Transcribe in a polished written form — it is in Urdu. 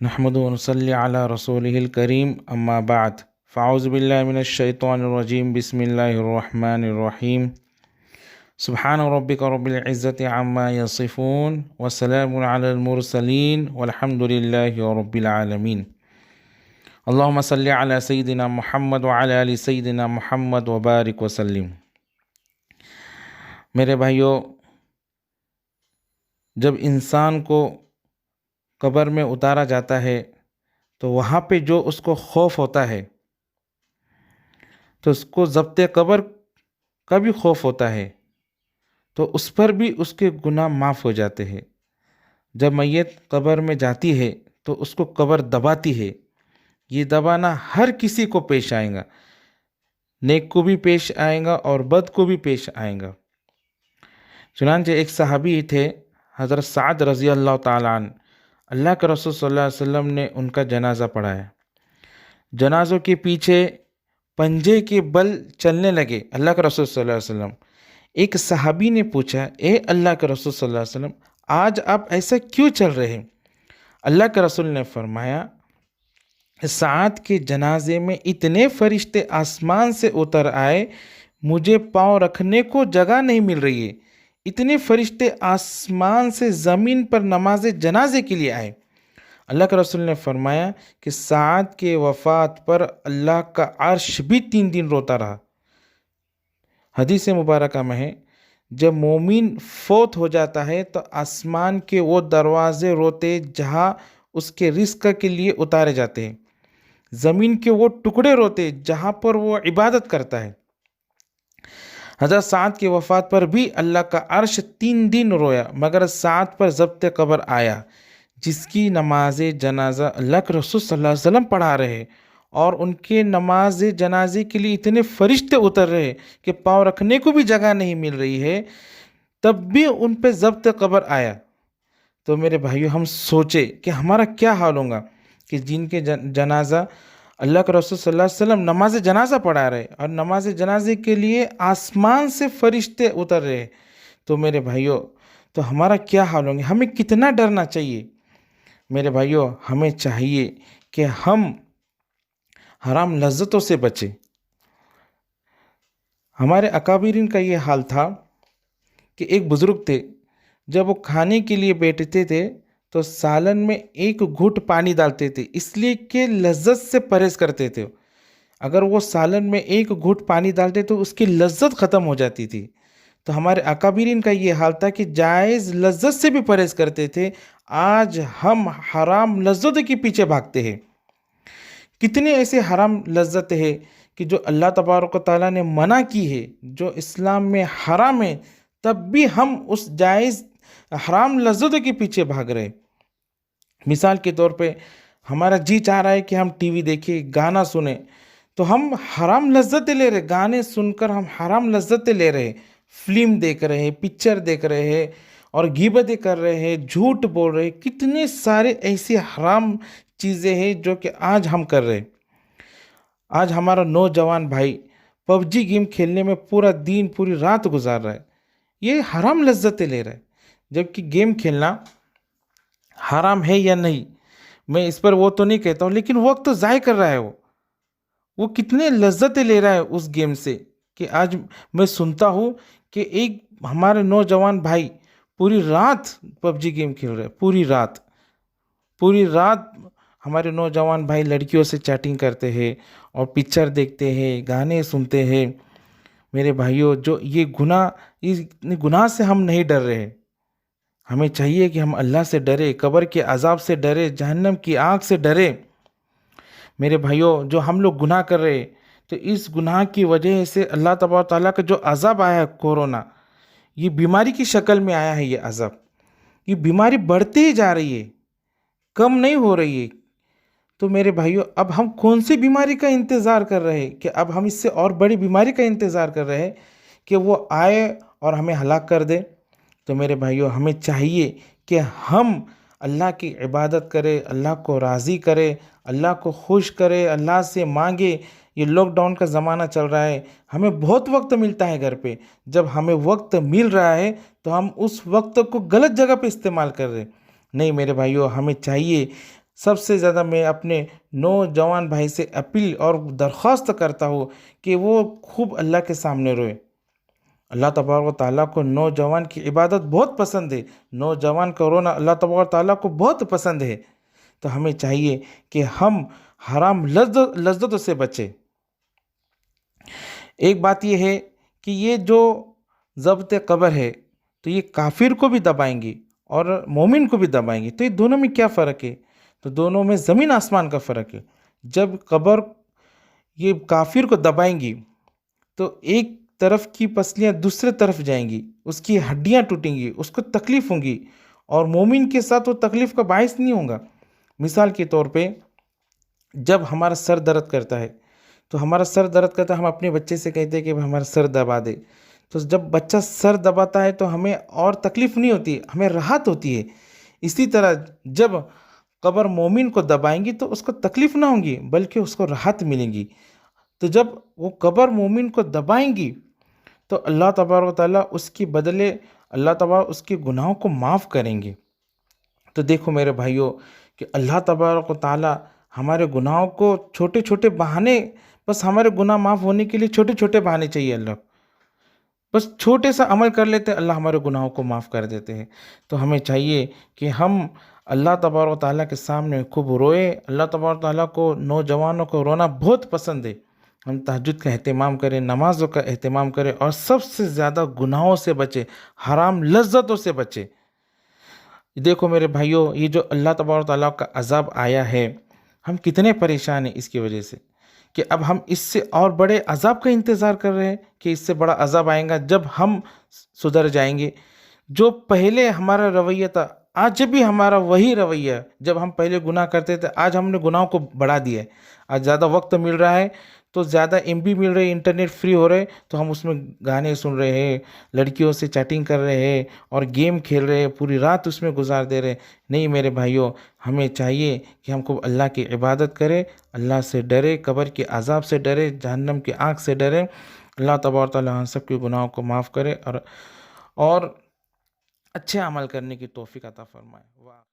نحمد ونصلي على رسوله الكريم اما بعد فاعوذ بالله من الشيطان الرجيم بسم الله الرحمن الرحيم سبحان ربك رب العزة عما يصفون وسلام على المرسلين والحمد لله رب العالمين اللهم صل على سيدنا محمد وعلى آل سيدنا محمد وبارك وسلم۔ میرے بھائیوں، جب انسان کو قبر میں اتارا جاتا ہے تو وہاں پہ جو اس کو خوف ہوتا ہے تو اس کو ضبط قبر کا بھی خوف ہوتا ہے، تو اس پر بھی اس کے گناہ معاف ہو جاتے ہیں۔ جب میت قبر میں جاتی ہے تو اس کو قبر دباتی ہے۔ یہ دبانا ہر کسی کو پیش آئے گا، نیک کو بھی پیش آئے گا اور بد کو بھی پیش آئے گا۔ چنانچہ ایک صحابی تھے حضرت سعد رضی اللہ تعالیٰ عنہ، اللہ کے رسول صلی اللہ علیہ وسلم نے ان کا جنازہ پڑھایا۔ جنازوں کے پیچھے پنجے کے بل چلنے لگے اللہ کے رسول صلی اللہ علیہ وسلم۔ ایک صحابی نے پوچھا، اے اللہ کے رسول صلی اللہ علیہ وسلم، آج آپ ایسا کیوں چل رہے ہیں؟ اللہ کے رسول نے فرمایا، سعد کے جنازے میں اتنے فرشتے آسمان سے اتر آئے، مجھے پاؤں رکھنے کو جگہ نہیں مل رہی ہے۔ اتنے فرشتے آسمان سے زمین پر نماز جنازے کے لیے آئے۔ اللہ کے رسول نے فرمایا کہ سعد کے وفات پر اللہ کا عرش بھی 3 دن روتا رہا۔ حدیث مبارکہ میں ہے، جب مومن فوت ہو جاتا ہے تو آسمان کے وہ دروازے روتے جہاں اس کے رزق کے لیے اتارے جاتے ہیں، زمین کے وہ ٹکڑے روتے جہاں پر وہ عبادت کرتا ہے۔ حضرت سعد کی وفات پر بھی اللہ کا عرش 3 دن رویا، مگر سعد پر ضبط قبر آیا، جس کی نماز جنازہ اللہ کے رسول صلی اللہ علیہ وسلم پڑھا رہے اور ان کے نماز جنازے کے لیے اتنے فرشتے اتر رہے کہ پاؤں رکھنے کو بھی جگہ نہیں مل رہی ہے، تب بھی ان پہ ضبط قبر آیا۔ تو میرے بھائیو، ہم سوچے کہ ہمارا کیا حال ہوگا کہ جن کے جنازہ اللہ کے رسول صلی اللہ علیہ وسلم نماز جنازہ پڑھا رہے اور نماز جنازے کے لیے آسمان سے فرشتے اتر رہے، تو میرے بھائیو، تو ہمارا کیا حال ہوں گے؟ ہمیں کتنا ڈرنا چاہیے؟ میرے بھائیو، ہمیں چاہیے کہ ہم حرام لذتوں سے بچیں۔ ہمارے اکابرین کا یہ حال تھا کہ ایک بزرگ تھے، جب وہ کھانے کے لیے بیٹھتے تھے تو سالن میں 1 گھٹ پانی ڈالتے تھے، اس لیے کہ لذت سے پرہیز کرتے تھے۔ اگر وہ سالن میں 1 گھٹ پانی ڈالتے تو اس کی لذت ختم ہو جاتی تھی۔ تو ہمارے اکابرین کا یہ حال تھا کہ جائز لذت سے بھی پرہیز کرتے تھے۔ آج ہم حرام لذتوں کے پیچھے بھاگتے ہیں۔ کتنے ایسے حرام لذت ہے کہ جو اللہ تبارک و تعالیٰ نے منع کی ہے، جو اسلام میں حرام ہے، تب بھی ہم اس جائز حرام لذتوں کے پیچھے بھاگ رہے۔ مثال کے طور پہ ہمارا جی چاہ رہا ہے کہ ہم ٹی وی دیکھیں، گانا سنیں، تو ہم حرام لذتیں لے رہے، گانے سن کر ہم حرام لذتیں لے رہے، فلم دیکھ رہے ہیں، پکچر دیکھ رہے ہیں اور غیبتیں کر رہے ہیں، جھوٹ بول رہے ہیں۔ کتنے سارے ایسی حرام چیزیں ہیں جو کہ آج ہم کر رہے۔ آج ہمارا نوجوان بھائی پب جی گیم کھیلنے میں پورا دن پوری رات گزار رہا ہے، یہ حرام لذتیں لے رہا ہے۔ جبکہ گیم کھیلنا حرام ہے یا نہیں، میں اس پر وہ تو نہیں کہتا ہوں، لیکن وقت تو ضائع کر رہا ہے۔ وہ کتنے لذتیں لے رہا ہے اس گیم سے کہ آج میں سنتا ہوں کہ ایک ہمارے نوجوان بھائی پوری رات پب جی گیم کھیل رہے، پوری رات ہمارے نوجوان بھائی لڑکیوں سے چیٹنگ کرتے ہیں اور پکچر دیکھتے ہیں، گانے سنتے ہیں۔ میرے بھائیوں، جو یہ گناہ سے ہم نہیں ڈر رہے۔ ہمیں چاہیے کہ ہم اللہ سے ڈرے، قبر کے عذاب سے ڈرے، جہنم کی آگ سے ڈرے۔ میرے بھائیوں، جو ہم لوگ گناہ کر رہے تو اس گناہ کی وجہ سے اللہ تبارک تعالیٰ کا جو عذاب آیا ہے، کورونا، یہ بیماری کی شکل میں آیا ہے۔ یہ عذاب، یہ بیماری بڑھتی ہی جا رہی ہے، کم نہیں ہو رہی ہے۔ تو میرے بھائیوں، اب ہم کون سی بیماری کا انتظار کر رہے ہیں کہ اب ہم اس سے اور بڑی بیماری کا انتظار کر رہے ہیں کہ وہ آئے اور ہمیں ہلاک کر دے؟ تو میرے بھائیوں، ہمیں چاہیے کہ ہم اللہ کی عبادت کرے، اللہ کو راضی کرے، اللہ کو خوش کرے، اللہ سے مانگے۔ یہ لاک ڈاؤن کا زمانہ چل رہا ہے، ہمیں بہت وقت ملتا ہے گھر پہ۔ جب ہمیں وقت مل رہا ہے تو ہم اس وقت کو غلط جگہ پہ استعمال کر رہے۔ نہیں میرے بھائیوں، ہمیں چاہیے سب سے زیادہ میں اپنے نوجوان بھائی سے اپیل اور درخواست کرتا ہوں کہ وہ خوب اللہ کے سامنے روئے۔ اللہ تبارک و تعالیٰ کو نوجوان کی عبادت بہت پسند ہے، نوجوان کا رونا اللہ تبارک و تعالیٰ کو بہت پسند ہے۔ تو ہمیں چاہیے کہ ہم حرام لذتوں سے بچیں۔ ایک بات یہ ہے کہ یہ جو ضبط قبر ہے تو یہ کافر کو بھی دبائیں گی اور مومن کو بھی دبائیں گی، تو یہ دونوں میں کیا فرق ہے؟ تو دونوں میں زمین آسمان کا فرق ہے۔ جب قبر یہ کافر کو دبائیں گی تو ایک طرف کی پسلیاں دوسرے طرف جائیں گی، اس کی ہڈیاں ٹوٹیں گی، اس کو تکلیف ہوں گی، اور مومن کے ساتھ وہ تکلیف کا باعث نہیں ہوگا۔ مثال کے طور پہ جب ہمارا سر درد کرتا ہے تو ہمارا سر درد کرتا ہے، ہم اپنے بچے سے کہتے ہیں کہ ہمارا سر دبا دے، تو جب بچہ سر دباتا ہے تو ہمیں اور تکلیف نہیں ہوتی، ہمیں راحت ہوتی ہے۔ اسی طرح جب قبر مومن کو دبائیں گی تو اس کو تکلیف نہ ہوں گی بلکہ اس کو راحت ملیں گی۔ تو جب وہ قبر مومن کو دبائیں گی تو اللہ تبارک و تعالیٰ اس کی بدلے اللہ تبارک اس کے گناہوں کو معاف کریں گے۔ تو دیکھو میرے بھائیوں کہ اللہ تبارک و تعالیٰ ہمارے گناہوں کو چھوٹے چھوٹے بہانے، بس ہمارے گناہ معاف ہونے کے لیے چھوٹے چھوٹے بہانے چاہیے اللہ کو، بس چھوٹے سا عمل کر لیتے ہیں اللہ ہمارے گناہوں کو معاف کر دیتے ہیں۔ تو ہمیں چاہیے کہ ہم اللہ تبارک و تعالیٰ کے سامنے خوب روئے۔ اللہ تبارک و تعالیٰ کو نوجوانوں کو رونا بہت پسند ہے۔ ہم تہجد کا اہتمام کریں، نمازوں کا اہتمام کریں، اور سب سے زیادہ گناہوں سے بچیں، حرام لذتوں سے بچیں۔ دیکھو میرے بھائیوں، یہ جو اللہ تبارک و تعالیٰ کا عذاب آیا ہے، ہم کتنے پریشان ہیں اس کی وجہ سے، کہ اب ہم اس سے اور بڑے عذاب کا انتظار کر رہے ہیں کہ اس سے بڑا عذاب آئے گا جب ہم سدھر جائیں گے۔ جو پہلے ہمارا رویہ تھا آج بھی ہمارا وہی رویہ ہے۔ جب ہم پہلے گناہ کرتے تھے آج ہم نے گناہوں کو بڑھا دیا ہے۔ آج زیادہ وقت مل رہا ہے تو زیادہ ایم بی مل رہے، انٹرنیٹ فری ہو رہے، تو ہم اس میں گانے سن رہے ہیں، لڑکیوں سے چیٹنگ کر رہے ہیں اور گیم کھیل رہے ہیں، پوری رات اس میں گزار دے رہے۔ نہیں میرے بھائیوں، ہمیں چاہیے کہ ہم کو اللہ کی عبادت کرے، اللہ سے ڈرے، قبر کے عذاب سے ڈرے، جہنم کی آگ سے ڈرے۔ اللہ تبارک و تعالیٰ ہم سب کے گناہوں کو معاف کرے اور اچھے عمل کرنے کی توفیق عطا فرمائے۔ واہ